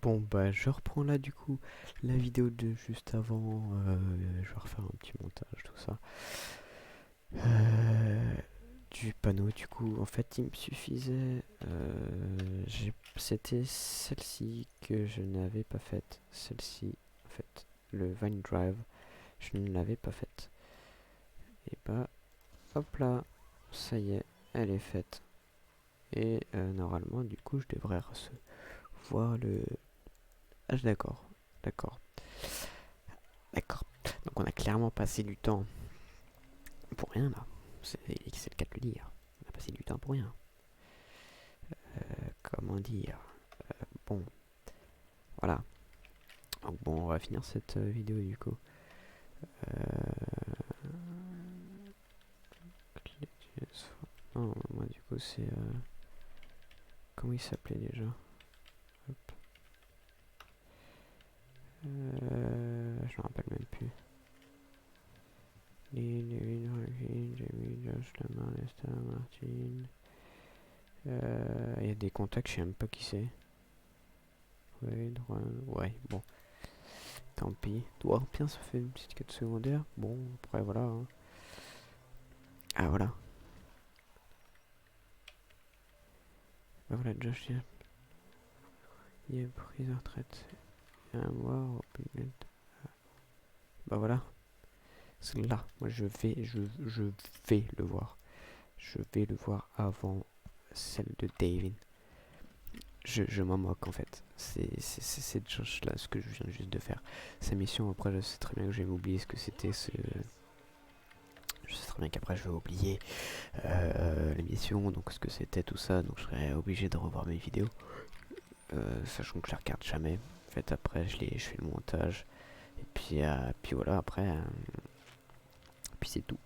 Bon bah je reprends là du coup la vidéo de juste avant, je vais refaire un petit montage, tout ça. Du panneau du coup, en fait il me suffisait, c'était celle-ci que je n'avais pas faite, celle-ci en fait, le Vine Drive, je ne l'avais pas faite. Et bah hop là, ça y est, elle est faite. Et normalement du coup je devrais recevoir le... Ah d'accord, d'accord. D'accord. Donc on a clairement passé du temps pour rien là. C'est le cas de le dire. On a passé du temps pour rien. Comment dire. Bon, voilà. Donc bon, on va finir cette vidéo du coup. Non, moi du coup c'est... comment il s'appelait déjà? Hop. Je me rappelle même plus. Il y a des contacts, je sais même pas qui c'est. Ouais, bon. Tant pis. Oh, bien, ça fait une petite quête secondaire. Bon, après, voilà. Hein. Ah, voilà. Bah voilà, Josh, il est pris en retraite. Il y a un mois, bah voilà. C'est là. Moi, je vais le voir. Je vais le voir avant celle de David. Je m'en moque en fait. C'est Josh là, ce que je viens juste de faire. Sa mission, après, je sais très bien que je vais m'oublier ce que c'était. Je sais très bien qu'après, je vais oublier la mission, donc ce que c'était, tout ça. Donc, je serais obligé de revoir mes vidéos. Sachant que je les regarde jamais. En fait, après, je fais le montage. Et puis voilà, après, puis c'est tout.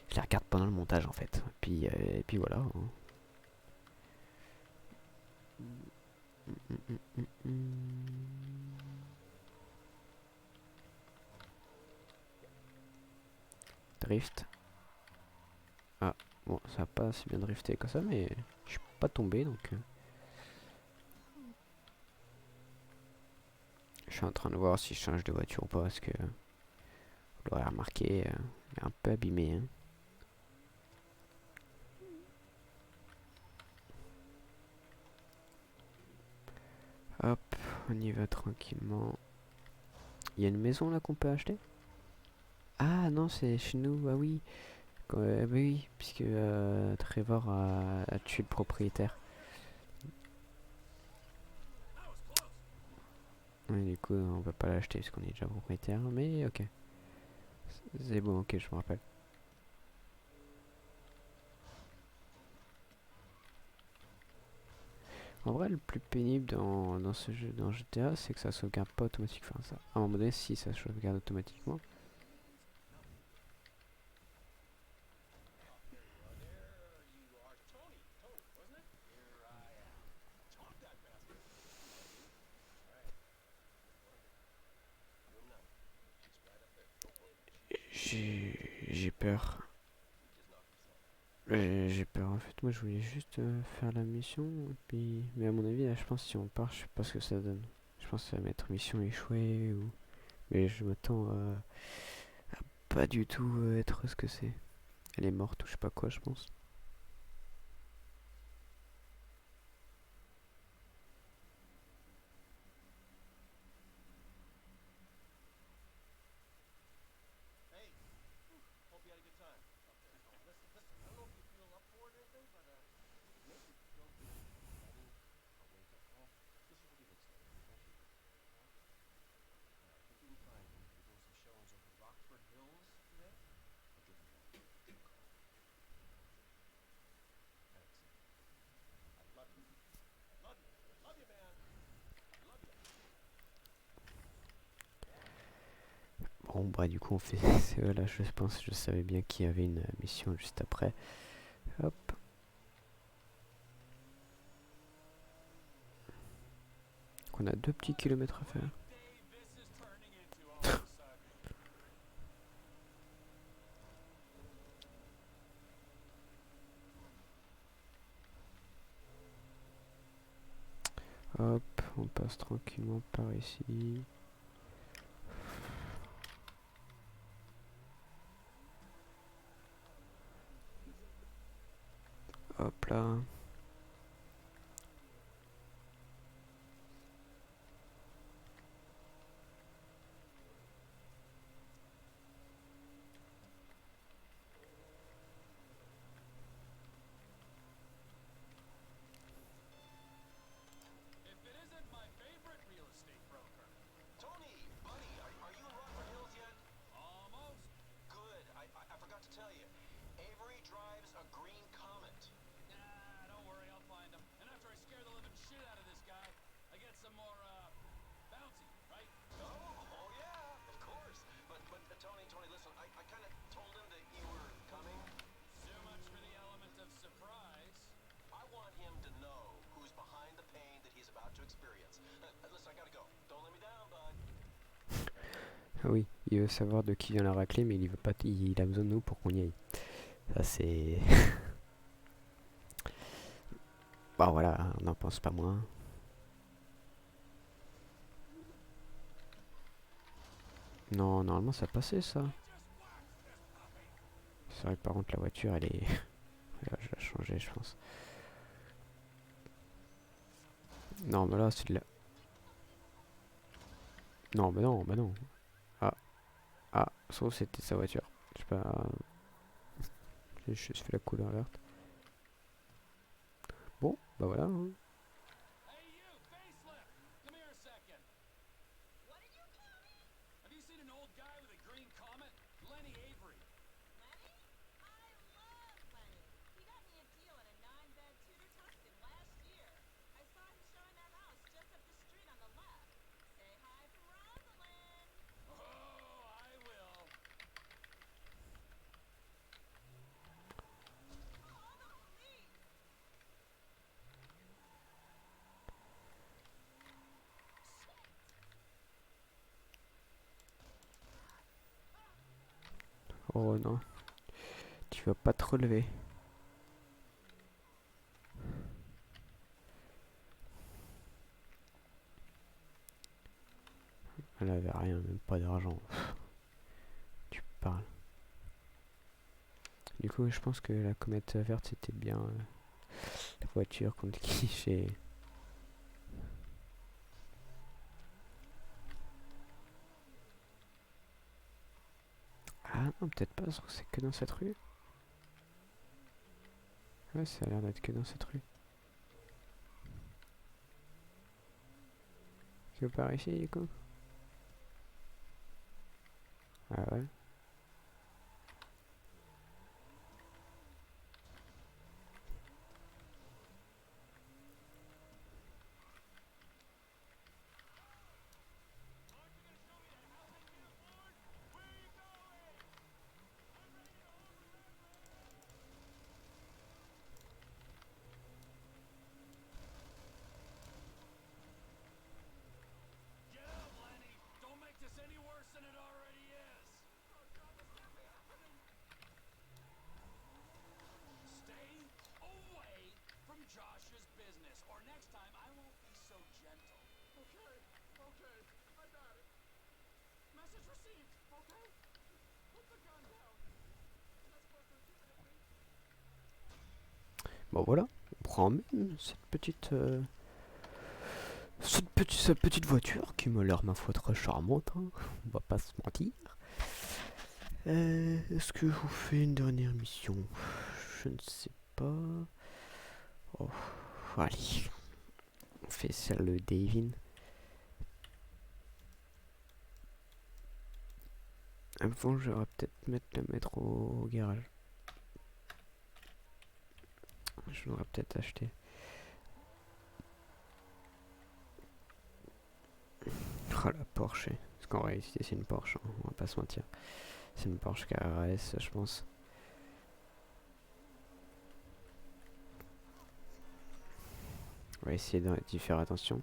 Je les regarde pendant le montage en fait. Et puis voilà. Hein. Drift. Ah, bon, ça n'a pas si bien drifté que ça, mais je suis pas tombé donc. Je suis en train de voir si je change de voiture ou pas parce que vous l'aurez remarqué, il est un peu abîmé. Hein. Hop, on y va tranquillement. Il y a une maison là qu'on peut acheter? Ah non, c'est chez nous, ah oui. Bah oui, puisque Trevor a tué le propriétaire. Oui, du coup, on va pas l'acheter parce qu'on est déjà propriétaire, mais ok. C'est bon, ok, je me rappelle. En vrai, le plus pénible dans ce jeu, dans GTA, c'est que ça sauvegarde pas automatiquement. Enfin, ça, à un moment donné, si ça sauvegarde automatiquement. J'ai peur. J'ai peur en fait. Moi, je voulais juste faire la mission. Et puis... Mais à mon avis, là, je pense que si on part, je sais pas ce que ça donne. Je pense que ça va mettre mission échouée ou. Mais je m'attends à pas du tout être ce que c'est. Elle est morte ou je sais pas quoi, je pense. Bon, bah, du coup, on fait. Là, je pense, je savais bien qu'il y avait une mission juste après. Hop. On a 2 petits kilomètres à faire. Hop, on passe tranquillement par ici. Hop là. Ah oui, il veut savoir de qui vient la raclée, mais il veut pas, il a besoin de nous pour qu'on y aille. Ça c'est... Bah voilà, on n'en pense pas moins. Non, normalement ça passait ça. C'est vrai que par contre la voiture elle est... Là, je l'ai changée je pense. Non mais là c'est de la... Non bah non, bah non. Ah, ah, sauf c'était sa voiture. Je sais pas... J'ai juste fait la couleur verte. Bon, bah voilà. Hein. Oh non, tu vas pas te relever. Elle avait rien, même pas d'argent. Tu parles. Du coup, je pense que la comète verte c'était bien la voiture contre qui j'ai... Ah non, peut-être pas, c'est que dans cette rue. Ouais, ça a l'air d'être que dans cette rue. Que par ici, du coup. Ah ouais. Bon voilà, on prend même cette petite... cette petite voiture qui m'a l'air ma foi très charmante, hein. On va pas se mentir. Est-ce que je vous fais une dernière mission? Je ne sais pas. Oh, allez, on fait celle de Davin. Avant, j'aurais peut-être mettre au garage. Je l'aurais peut-être acheté. Oh la Porsche. Parce qu'en réalité, c'est une Porsche, hein, on va pas se mentir. C'est une Porsche Carrera S, je pense. On va essayer d'y faire attention.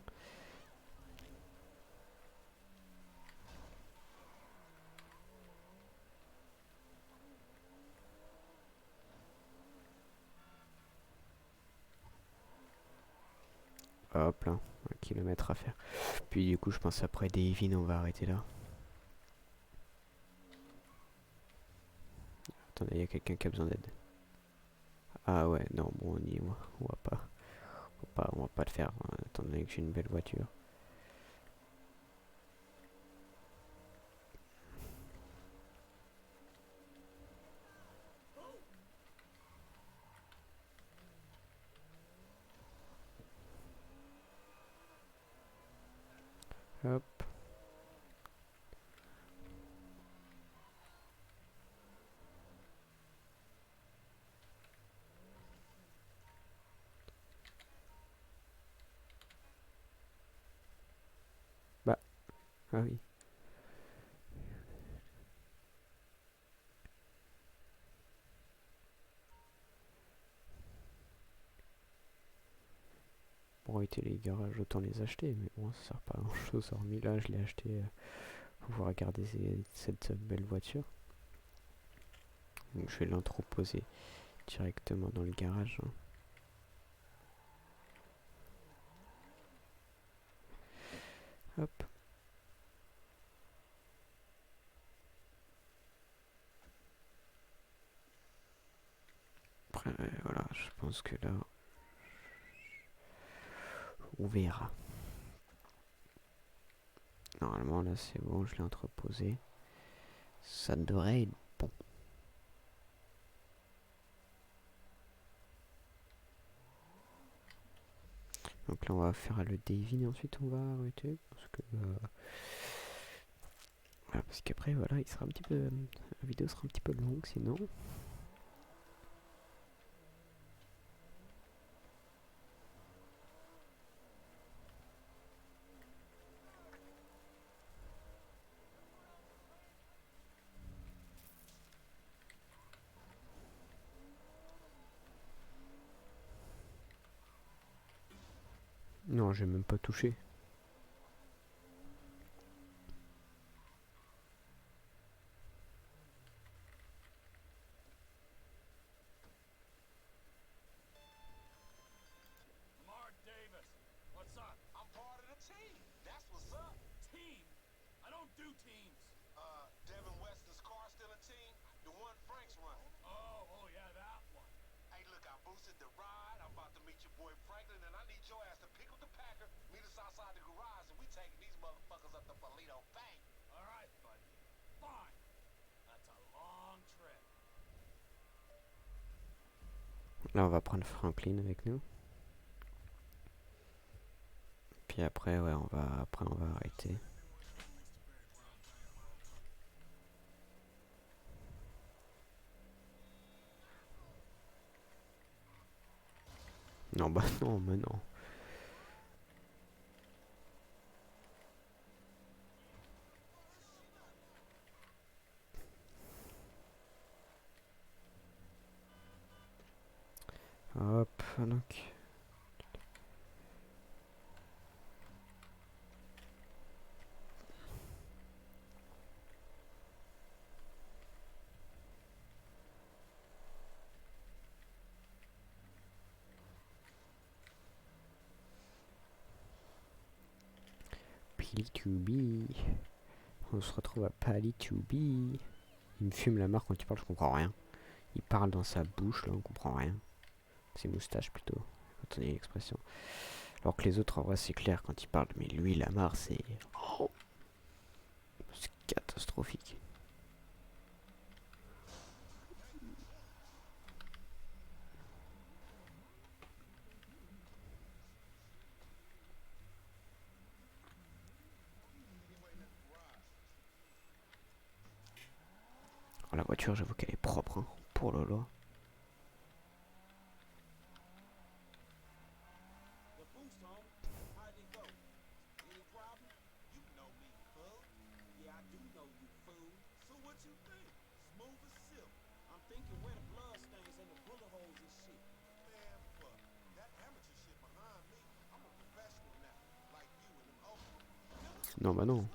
Hop là, 1 kilomètre à faire. Puis du coup, je pense après Davin, on va arrêter là. Attendez, il y a quelqu'un qui a besoin d'aide. Ah ouais, non, bon, on y est, on va pas le faire, hein, étant donné que j'ai une belle voiture. Hop. Bah, ah oui. Pour éviter les garages, autant les acheter, mais bon, ça sert pas à grand chose. Hormis là, je l'ai acheté pour pouvoir garder cette belle voiture. Donc je vais l'entreposer directement dans le garage. Hein. Hop. Après, voilà, je pense que là, on verra. Normalement, là, c'est bon, je l'ai entreposé. Ça devrait être bon. Donc là, on va faire le Davin et ensuite on va arrêter. Parce qu'après, voilà, il sera un petit peu. La vidéo sera un petit peu longue sinon. Non, j'ai même pas touché. Là, on va prendre Franklin avec nous. Puis après, ouais, on va arrêter. Non, bah non, mais non. Hop, donc. Pili to be. On se retrouve à Pali to be. Il me fume la marque quand il parle, je comprends rien. Il parle dans sa bouche, là, on comprend rien. Ses moustaches plutôt. Quand on dit l'expression. Alors que les autres, en vrai, c'est clair quand il parle. Mais lui, Lamar, c'est. Oh, c'est catastrophique. Alors, la voiture, j'avoue qu'elle est propre, hein, pour Lolo. Non, bah non.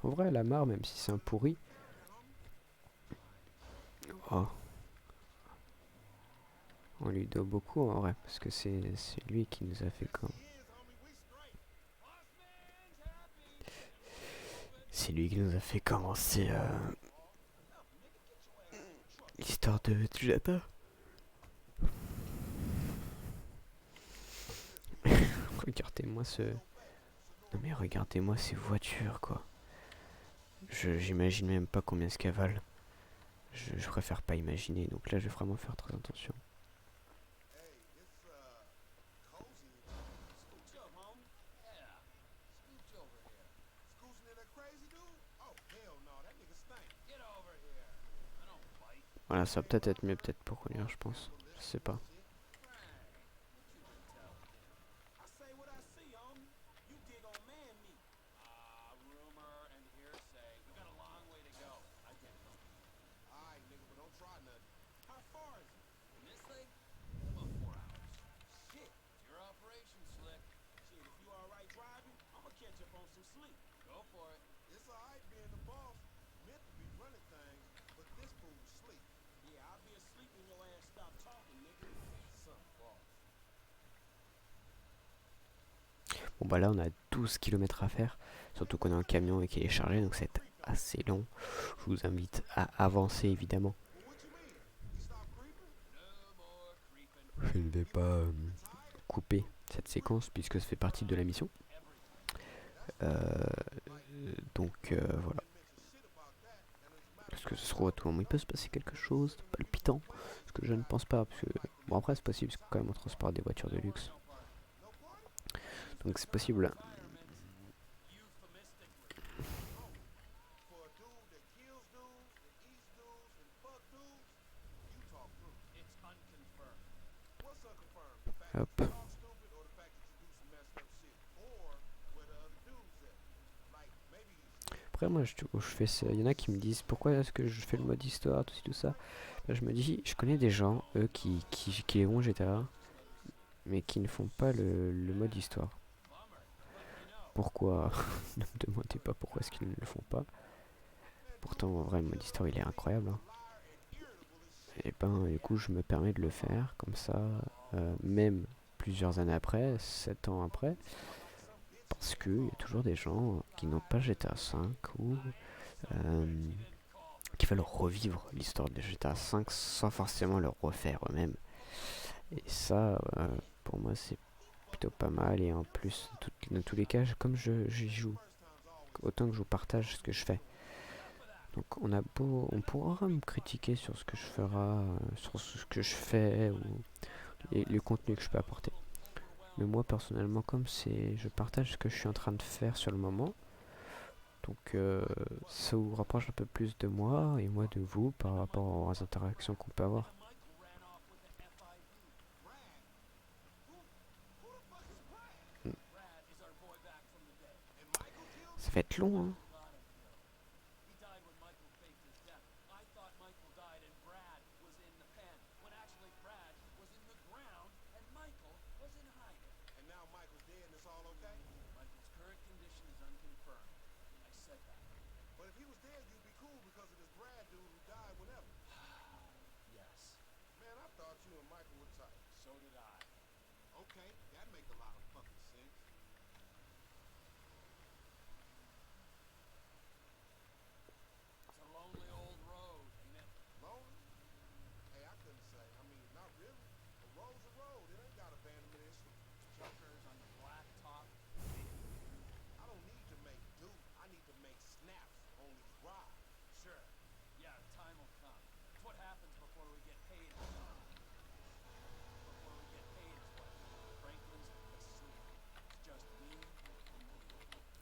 En vrai, Lamar, même si c'est un pourri, oh, on lui doit beaucoup en vrai, parce que c'est lui qui nous a fait quand. C'est lui qui nous a fait commencer l'histoire de Jetta. Regardez-moi ce. Non mais regardez-moi ces voitures quoi. J'imagine même pas combien ce qu'elles valent. Je préfère pas imaginer, donc là je vais vraiment faire très attention. Voilà, ça va peut-être être mieux peut-être pour conduire, je pense. Je sais pas. Bon bah là on a 12 km à faire, surtout qu'on a un camion et qu'il est chargé, donc c'est assez long. Je vous invite à avancer évidemment. Je ne vais pas couper cette séquence puisque ça fait partie de la mission. Voilà. Parce que ce sera à tout moment, il peut se passer quelque chose de palpitant. Ce que je ne pense pas, parce que bon après c'est possible, parce que quand même on transporte des voitures de luxe. Donc c'est possible. Hop. Après moi je fais ça. Il y en a qui me disent pourquoi est-ce que je fais le mode histoire, tout ça. Là, je me dis, je connais des gens, eux, qui les ont GTA, mais qui ne font pas le mode histoire. Pourquoi? Ne me demandez pas pourquoi est-ce qu'ils ne le font pas. Pourtant en vrai le mode histoire il est incroyable. Hein. Et ben du coup je me permets de le faire comme ça, même plusieurs années après, 7 ans après, parce qu'il y a toujours des gens qui n'ont pas GTA 5 ou euh, qui veulent revivre l'histoire de GTA 5 sans forcément le refaire eux-mêmes. Et ça, pour moi, c'est plutôt pas mal. Et en plus, dans tous les cas, comme j'y joue, autant que je vous partage ce que je fais. Donc on pourra me critiquer sur ce que je ferai, sur ce que je fais ou le contenu que je peux apporter. Mais moi personnellement, comme je partage ce que je suis en train de faire sur le moment, donc ça vous rapproche un peu plus de moi et moi de vous par rapport aux interactions qu'on peut avoir. Ça va être long, hein.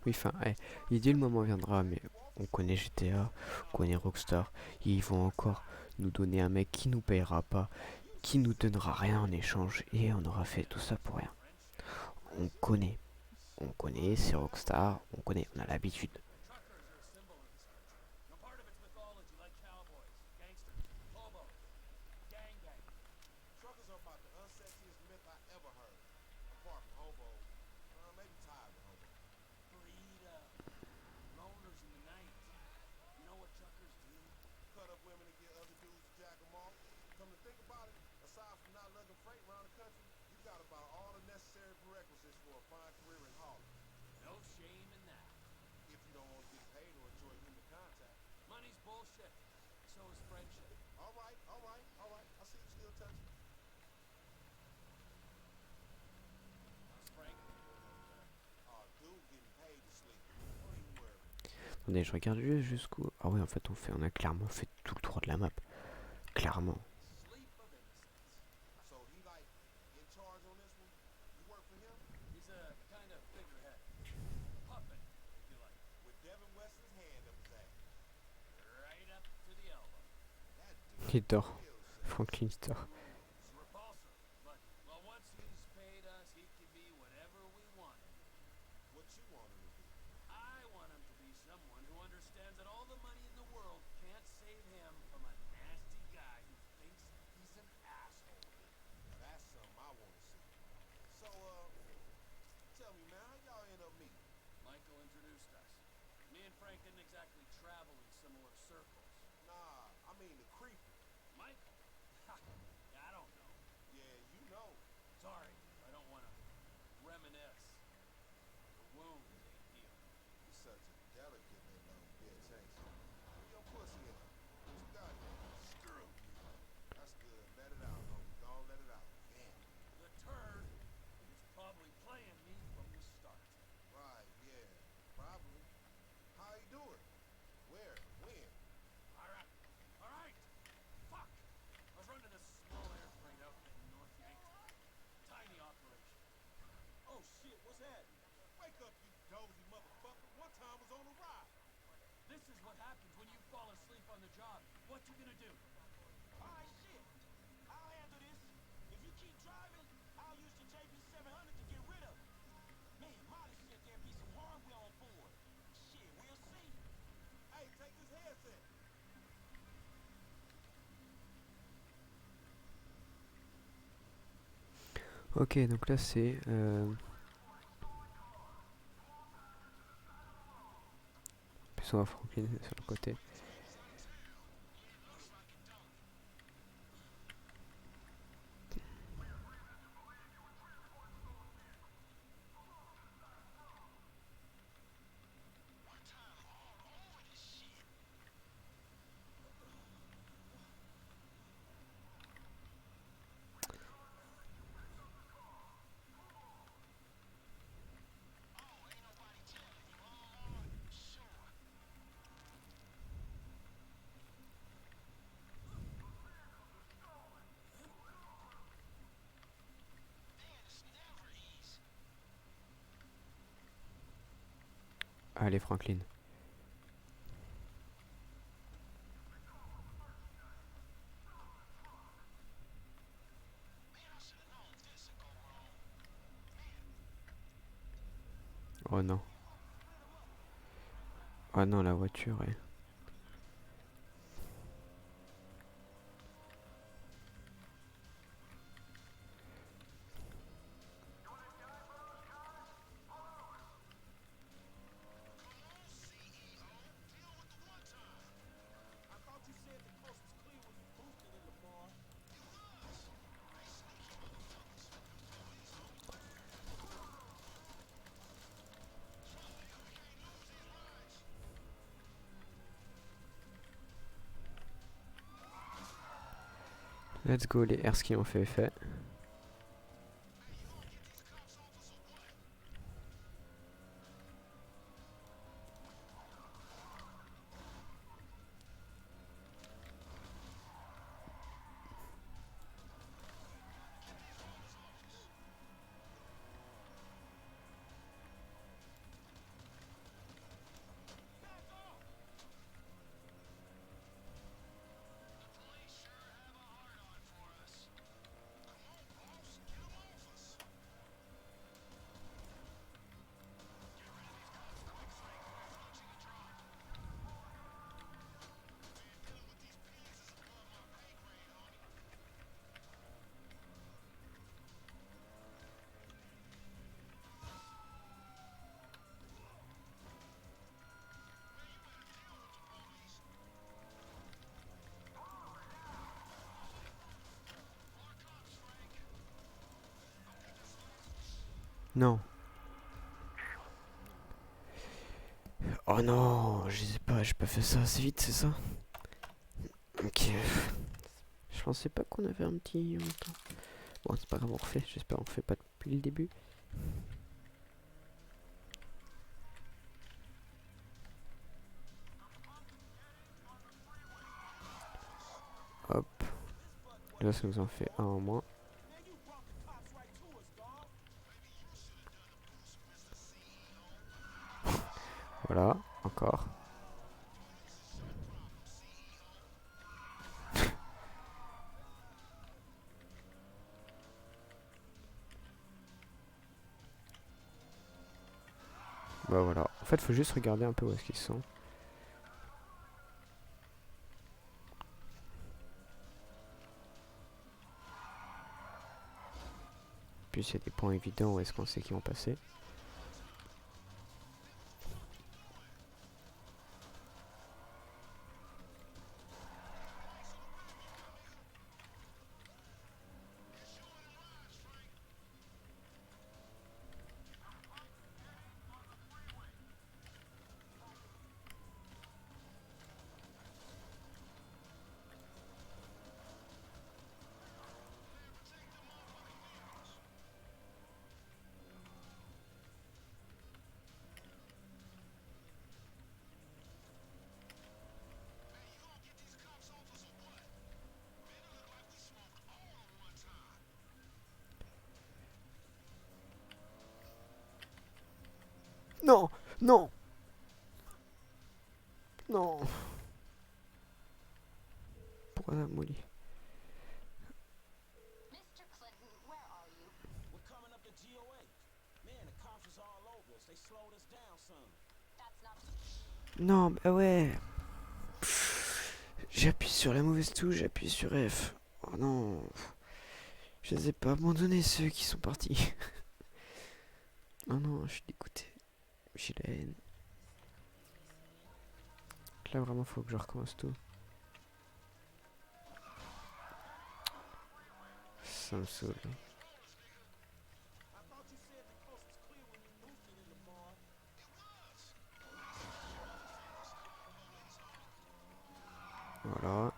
Oui, enfin, il dit le moment viendra, mais on connaît GTA, on connaît Rockstar, et ils vont encore nous donner un mec qui nous payera pas, qui nous donnera rien en échange, et on aura fait tout ça pour rien. On connaît, c'est Rockstar, on a l'habitude. Attendez, je regarde juste jusqu'où. Ah ouais, en fait, on a clairement fait tout le tour de la map. Clairement. Il dort. Franklin il dort. Ok, donc là c'est... Plus on va Franklin sur le côté. Allez Franklin. Oh non. Oh non, la voiture est... Let's go, les Erskine ont fait effet. Non. Oh non, je sais pas, j'ai pas fait ça assez vite, c'est ça? Ok. Je pensais pas qu'on avait un petit temps. Bon, c'est pas grave, on refait. J'espère qu'on refait pas depuis le début. Hop. Là, ça nous en fait un en moins. Voilà, encore. Bah voilà. En fait, faut juste regarder un peu où est-ce qu'ils sont. Puis il y a des points évidents où est-ce qu'on sait qu'ils vont passer. Non, non, non. Pourquoi ça, Molly? Mr. Clinton, where are you? We're coming up to GOA. Man, the cops is all over us. They slowed us down some. That's not. Non, bah ouais. J'appuie sur la mauvaise touche, j'appuie sur F. Oh non. Je les ai pas abandonnés, ceux qui sont partis. Oh non, je suis dégoûté. J'ai la haine. Là, vraiment, faut que je recommence tout. Ça me saoule. I thought you said the coast was clear when you boosted in the bar. Voilà.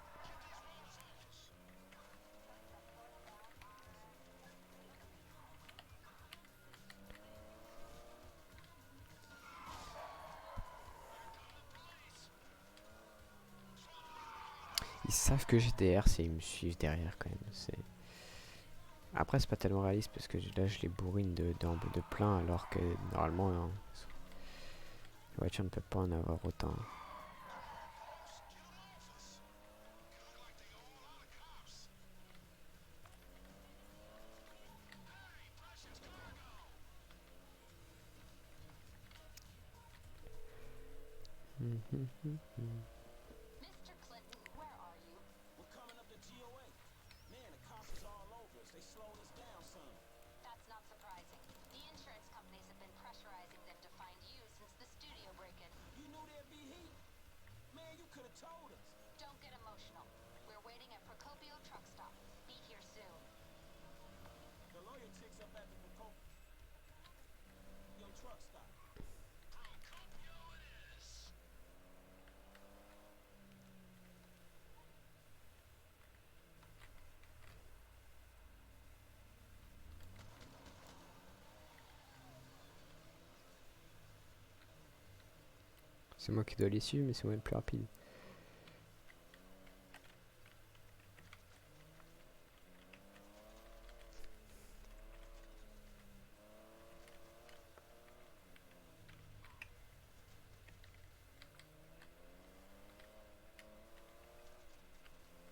Ils savent que j'ai DR, c'est ils me suivent derrière quand même. Après, c'est pas tellement réaliste parce que là, je les bourrine de plein alors que normalement, hein, la voiture ne peut pas en avoir autant. Mr. Clinton, where are you? We're coming up to GOA. Man, the cops is all over us. They slowed us down some. That's not surprising. The insurance companies have been pressurizing them to find you since the studio break-in. You knew there'd be heat. Man, you could have told us. Don't get emotional. We're waiting at Procopio truck stop. Be here soon. The lawyer chick's up at the Procopio truck stop. C'est moi qui dois les suivre, mais c'est moi le plus rapide.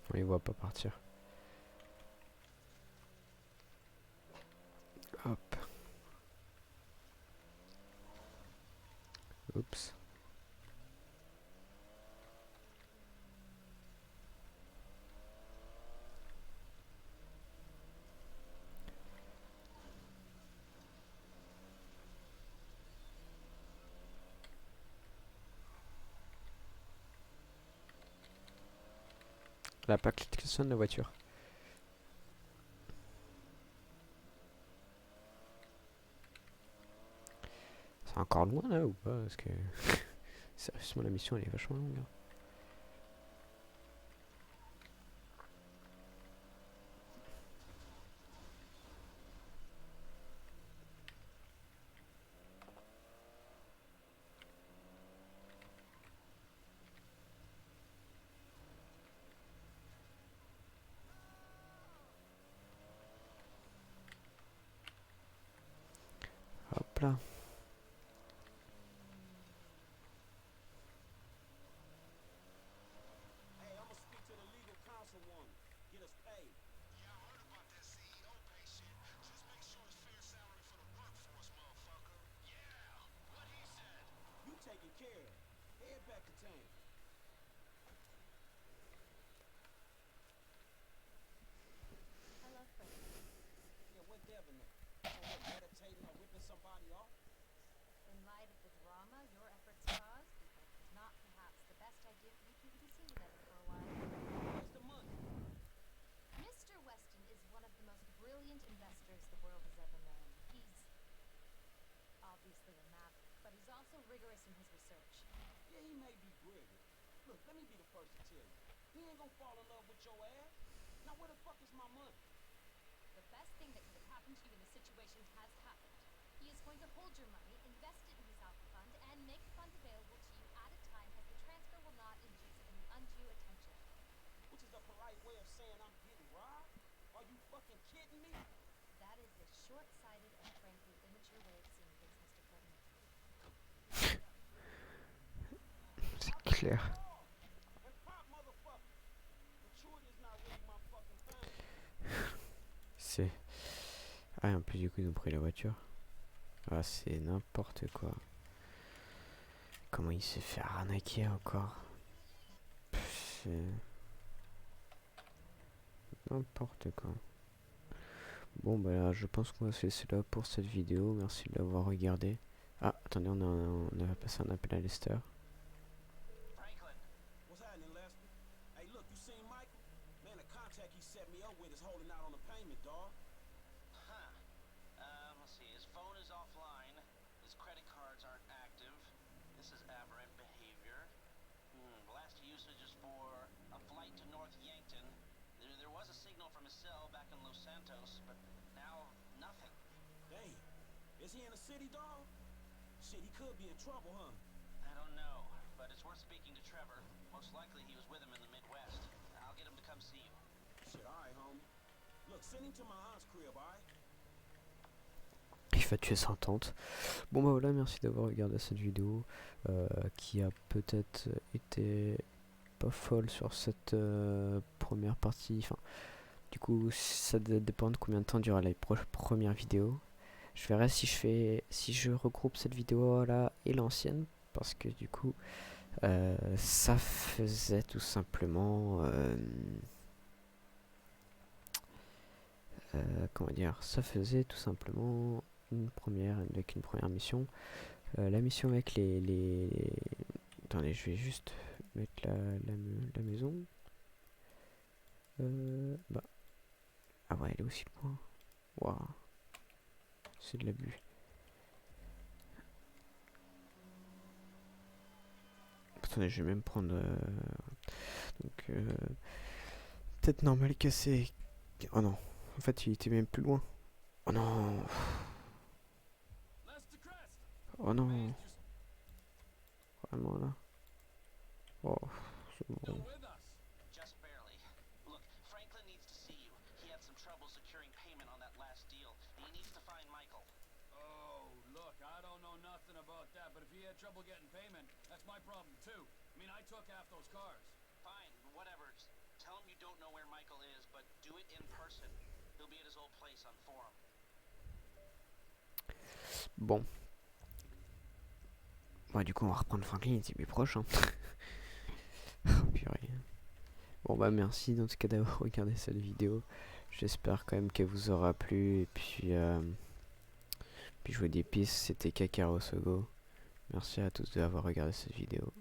On les voit pas partir. Hop. Oups. La plaque sonne la voiture. C'est encore loin là ou pas? Parce que sérieusement la mission elle est vachement longue. Hein. Hop là. Hey, I'm gonna speak to the legal counsel woman. Get us paid. You taken care of. Head back to town. I love Frank. Yeah, what Devin at? So what, meditating or ripping somebody off? In light of the drama your efforts caused, we felt it was not perhaps the best idea for you two to be seen together for a while. Where's the money? Mr. Weston is one of the most brilliant investors the world has ever known. He's obviously a maverick, but he's also rigorous in his research. Yeah, he may be brilliant. Look, let me be the first to tell you. He ain't gonna fall in love with your ass. Now where the fuck is my money? The best thing that could have happened to you in this situation has happened. He is going to hold your money, invest it in his alpha fund, and make the funds available to you at a time as the transfer will not induce any undue attention. Which is a polite way of saying I'm getting robbed? Are you fucking kidding me? That is a short-sighted and frankly immature way of seeing things, Mr. Clinton. C'est clair. And pop, motherfucker. Maturity is not really my fucking thing. C'est... Ah, et en plus du coup ils ont pris la voiture. Ah, c'est n'importe quoi. Comment il s'est fait arnaquer encore? C'est... n'importe quoi. Bon bah là, je pense qu'on va se laisser là pour cette vidéo. Merci de l'avoir regardé. Ah, attendez, on a passé un appel à Lester. Franklin. What's happening, Lester? Hey, look, you seen Michael? Man, the contact he set me up with is holding out on the payment, dawg. Huh. Let's see. His phone is offline. His credit cards aren't active. This is aberrant behavior. Last usage is for a flight to North Yankton. There was a signal from his cell back in Los Santos, but now nothing. Damn. Is he in the city, dawg? Shit, he could be in trouble, huh? I don't know, but it's worth speaking to Trevor. Most likely he was with him in the Midwest. I'll get him to come see you. Shit, alright, homie. Look, send him to my aunt's crib, alright? Il va tuer sa tante. Bon bah voilà, merci d'avoir regardé cette vidéo qui a peut-être été pas folle sur cette première partie. Enfin, du coup, ça dépend de combien de temps durera la première vidéo. Je verrai si je regroupe cette vidéo là et l'ancienne, parce que du coup, ça faisait tout simplement, comment dire, ça faisait tout simplement une première mission. La mission avec les... Attendez, je vais juste mettre la maison. Bah. Ah ouais, elle est aussi loin. Waouh. C'est de l'abus. Attendez, je vais même prendre... donc, tête normale cassée. Oh non. En fait, il était même plus loin. Oh non. Oh non. Vraiment là. Oh, c'est bon. Just barely. Look, Franklin needs to see you. He had some trouble securing payment on that last deal. He needs to find Michael. Oh, look, I don't know nothing about that, but if he had trouble getting payment, that's my problem too. I mean, I took half those cars. Fine, whatever. Just tell him you don't know where Michael is, but do it in person. He'll be at his old place on Forum. Bon. Bah du coup on va reprendre Franklin et début prochain. Oh, purée. Bon bah merci dans tout cas d'avoir regardé cette vidéo. J'espère quand même qu'elle vous aura plu. Et puis je vous dis peace, c'était Kakarot Sogo. Merci à tous d'avoir regardé cette vidéo.